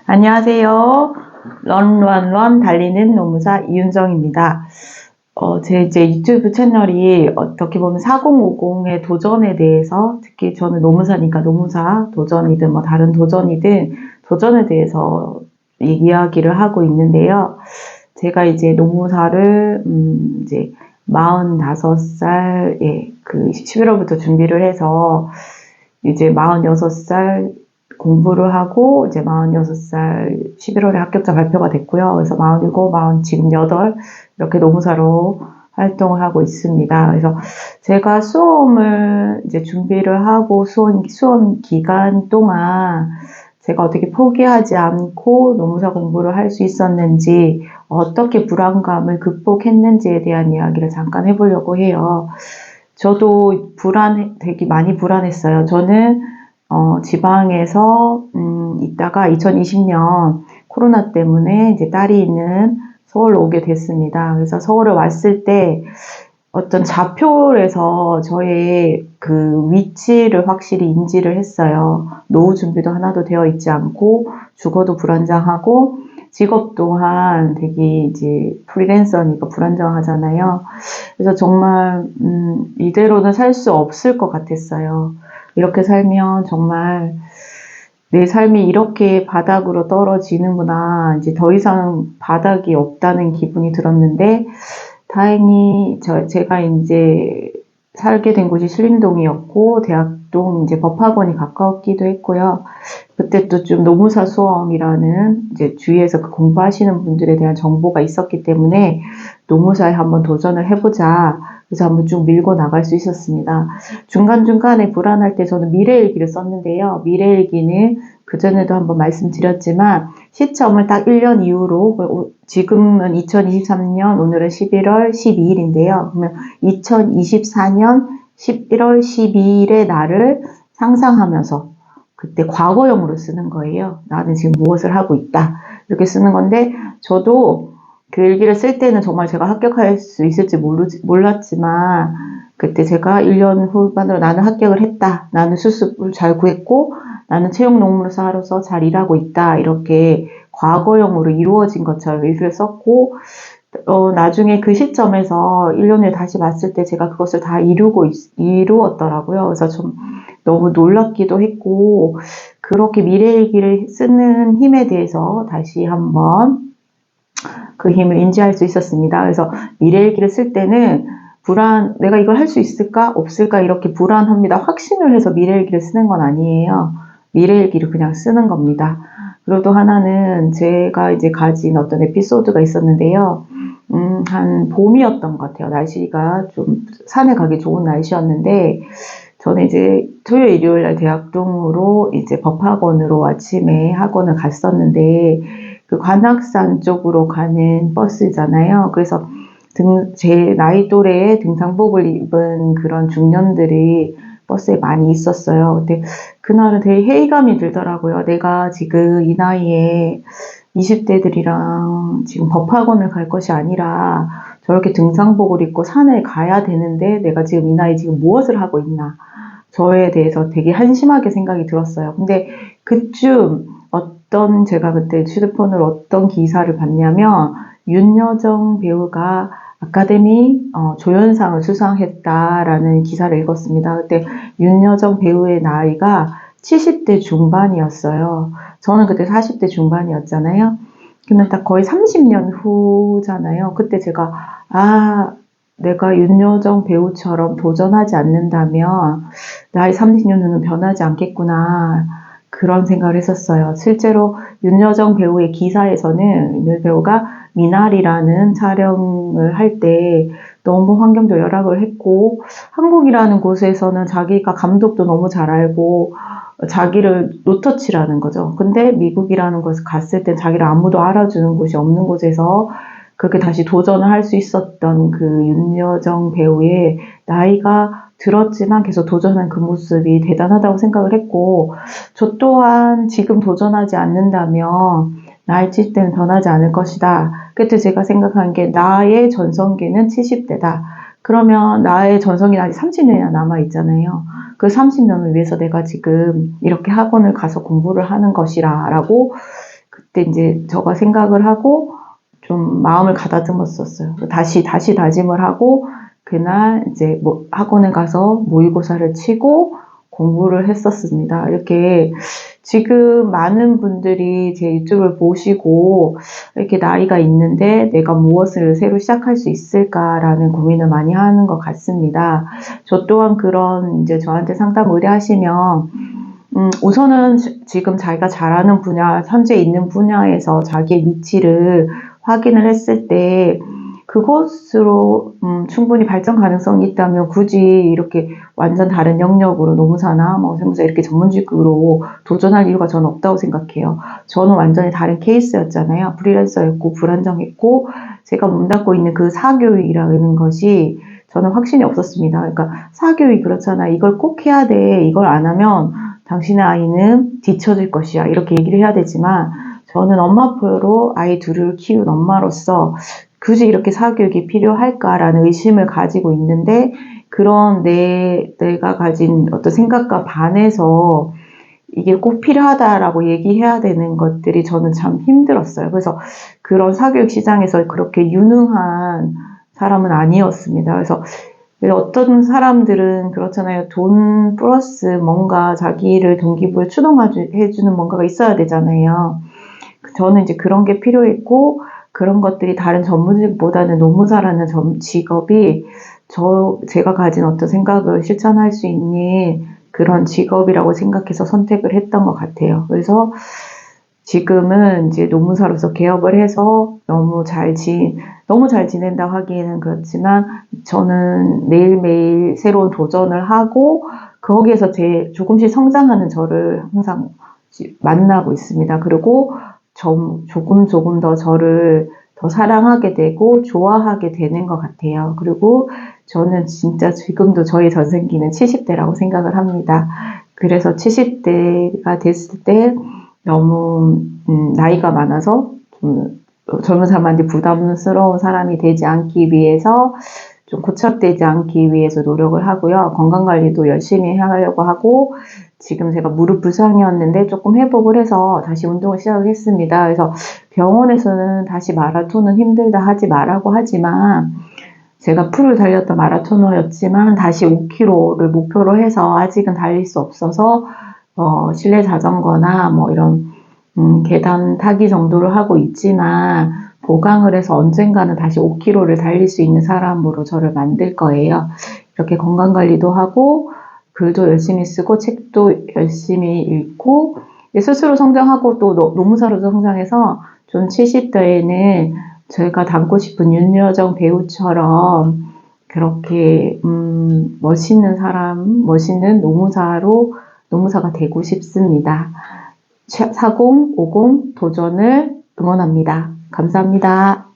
안녕하세요. 런런런 달리는 노무사 이윤정입니다. 제 이제 유튜브 채널이 어떻게 보면 4050의 도전에 대해서, 특히 저는 노무사니까 노무사 도전이든 뭐 다른 도전이든 도전에 대해서 이야기를 하고 있는데요. 제가 이제 노무사를 이제 45살에 그 11월부터 준비를 해서 이제 46살 공부를 하고 이제 46살 11월에 합격자 발표가 됐고요. 그래서 47, 40, 지금 8 이렇게 노무사로 활동을 하고 있습니다. 그래서 제가 수험을 이제 준비를 하고 수험 기간 동안 제가 어떻게 포기하지 않고 노무사 공부를 할 수 있었는지, 어떻게 불안감을 극복했는지에 대한 이야기를 잠깐 해보려고 해요. 저도 되게 많이 불안했어요. 저는 지방에서 있다가 2020년 코로나 때문에 이제 딸이 있는 서울로 오게 됐습니다. 그래서 서울에 왔을 때 어떤 좌표에서 저의 그 위치를 확실히 인지를 했어요. 노후 준비도 하나도 되어 있지 않고, 주거도 불안정하고, 직업 또한 되게 이제 프리랜서니까 불안정하잖아요. 그래서 정말 이대로는 살 수 없을 것 같았어요. 이렇게 살면 정말 내 삶이 이렇게 바닥으로 떨어지는구나, 이제 더 이상 바닥이 없다는 기분이 들었는데, 다행히 제가 이제 살게 된 곳이 신림동이었고, 대학동 이제 법학원이 가까웠기도 했고요. 그때 또 좀 노무사 수험이라는 이제 주위에서 그 공부하시는 분들에 대한 정보가 있었기 때문에 노무사에 한번 도전을 해보자. 그래서 한번 쭉 밀고 나갈 수 있었습니다. 중간중간에 불안할 때 저는 미래일기를 썼는데요. 미래일기는 그전에도 한번 말씀드렸지만 시점을 딱 1년 이후로, 지금은 2023년, 오늘은 11월 12일인데요. 그러면 2024년 11월 12일의 날을 상상하면서 그때 과거형으로 쓰는 거예요. 나는 지금 무엇을 하고 있다. 이렇게 쓰는 건데, 저도 그 일기를 쓸 때는 정말 제가 합격할 수 있을지 몰랐지만, 그때 제가 1년 후반으로 나는 합격을 했다. 나는 수습을 잘 구했고, 나는 채용 노무사로서 잘 일하고 있다. 이렇게 과거형으로 이루어진 것처럼 일기를 썼고, 나중에 그 시점에서 1년 후에 다시 봤을 때 제가 그것을 다 이루었더라고요. 그래서 좀 너무 놀랍기도 했고, 그렇게 미래일기를 쓰는 힘에 대해서 다시 한번 그 힘을 인지할 수 있었습니다. 그래서 미래일기를 쓸 때는 내가 이걸 할 수 있을까? 없을까? 이렇게 불안합니다. 확신을 해서 미래일기를 쓰는 건 아니에요. 미래일기를 그냥 쓰는 겁니다. 그리고 또 하나는 제가 이제 가진 어떤 에피소드가 있었는데요. 한 봄이었던 것 같아요. 날씨가 좀 산에 가기 좋은 날씨였는데, 저는 이제 토요일, 일요일 날 대학동으로 이제 법학원으로 아침에 학원을 갔었는데, 그 관악산 쪽으로 가는 버스잖아요. 그래서 제 나이 또래의 등산복을 입은 그런 중년들이 버스에 많이 있었어요. 근데 그날은 되게 회의감이 들더라고요. 내가 지금 이 나이에 20대들이랑 지금 법학원을 갈 것이 아니라 저렇게 등산복을 입고 산에 가야 되는데, 내가 지금 이 나이에 지금 무엇을 하고 있나. 저에 대해서 되게 한심하게 생각이 들었어요. 근데 그쯤 제가 그때 휴대폰으로 어떤 기사를 봤냐면, 윤여정 배우가 아카데미 조연상을 수상했다라는 기사를 읽었습니다. 그때 윤여정 배우의 나이가 70대 중반이었어요. 저는 그때 40대 중반이었잖아요. 그러면 딱 거의 30년 후잖아요. 그때 제가, 내가 윤여정 배우처럼 도전하지 않는다면 나이 30년 후는 변하지 않겠구나, 그런 생각을 했었어요. 실제로 윤여정 배우의 기사에서는 윤여정 배우가 미나리라는 촬영을 할 때 너무 환경도 열악을 했고, 한국이라는 곳에서는 자기가 감독도 너무 잘 알고 자기를 노터치라는 거죠. 근데 미국이라는 곳에 갔을 때 자기를 아무도 알아주는 곳이 없는 곳에서 그렇게 다시 도전을 할 수 있었던 그 윤여정 배우의 나이가 들었지만 계속 도전한 그 모습이 대단하다고 생각을 했고, 저 또한 지금 도전하지 않는다면 나이 70대는 변하지 않을 것이다. 그때 제가 생각한 게, 나의 전성기는 70대다. 그러면 나의 전성기는 아직 30년이나 남아있잖아요. 그 30년을 위해서 내가 지금 이렇게 학원을 가서 공부를 하는 것이라 라고 그때 이제 제가 생각을 하고 좀 마음을 가다듬었었어요. 다시 다짐을 하고 그날 이제 뭐 학원에 가서 모의고사를 치고 공부를 했었습니다. 이렇게 지금 많은 분들이 제 유튜브를 보시고 이렇게 나이가 있는데 내가 무엇을 새로 시작할 수 있을까라는 고민을 많이 하는 것 같습니다. 저 또한 그런 이제 저한테 상담 의뢰하시면 우선은 지금 자기가 잘하는 분야, 현재 있는 분야에서 자기의 위치를 확인을 했을 때 그것으로 충분히 발전 가능성이 있다면 굳이 이렇게 완전 다른 영역으로 노무사나 뭐 세무사 이렇게 전문직으로 도전할 이유가 저는 없다고 생각해요. 저는 완전히 다른 케이스였잖아요. 프리랜서였고 불안정했고 제가 몸담고 있는 그 사교육이라는 것이 저는 확신이 없었습니다. 그러니까 사교육이 그렇잖아. 이걸 꼭 해야 돼. 이걸 안 하면 당신의 아이는 뒤처질 것이야. 이렇게 얘기를 해야 되지만 저는 엄마표로 아이 둘을 키운 엄마로서 굳이 이렇게 사교육이 필요할까라는 의심을 가지고 있는데 그런 내가 가진 어떤 생각과 반해서 이게 꼭 필요하다라고 얘기해야 되는 것들이 저는 참 힘들었어요. 그래서 그런 사교육 시장에서 그렇게 유능한 사람은 아니었습니다. 그래서 어떤 사람들은 그렇잖아요. 돈 플러스 뭔가 자기를 동기부여 추동해주는 뭔가가 있어야 되잖아요. 저는 이제 그런 게 필요했고 그런 것들이 다른 전문직보다는 노무사라는 직업이 제가 가진 어떤 생각을 실천할 수 있는 그런 직업이라고 생각해서 선택을 했던 것 같아요. 그래서 지금은 이제 노무사로서 개업을 해서 너무 잘 지낸다고 하기에는 그렇지만 저는 매일매일 새로운 도전을 하고 거기에서 조금씩 성장하는 저를 항상 만나고 있습니다. 그리고 조금 더 저를 더 사랑하게 되고 좋아하게 되는 것 같아요. 그리고 저는 진짜 지금도 저의 전생기는 70대라고 생각을 합니다. 그래서 70대가 됐을 때 너무 나이가 많아서 좀 젊은 사람한테 부담스러운 사람이 되지 않기 위해서 좀 고착되지 않기 위해서 노력을 하고요. 건강관리도 열심히 하려고 하고 지금 제가 무릎 부상이었는데 조금 회복을 해서 다시 운동을 시작했습니다. 그래서 병원에서는 다시 마라톤은 힘들다 하지 말라고 하지만 제가 풀을 달렸던 마라토너였지만 다시 5km를 목표로 해서 아직은 달릴 수 없어서 실내 자전거나 뭐 이런 계단 타기 정도를 하고 있지만 보강을 해서 언젠가는 다시 5km를 달릴 수 있는 사람으로 저를 만들 거예요. 이렇게 건강관리도 하고 글도 열심히 쓰고 책도 열심히 읽고 스스로 성장하고 또 노무사로도 성장해서 좀 70대에는 제가 닮고 싶은 윤여정 배우처럼 그렇게 멋있는 노무사가 되고 싶습니다. 4050 도전을 응원합니다. 감사합니다.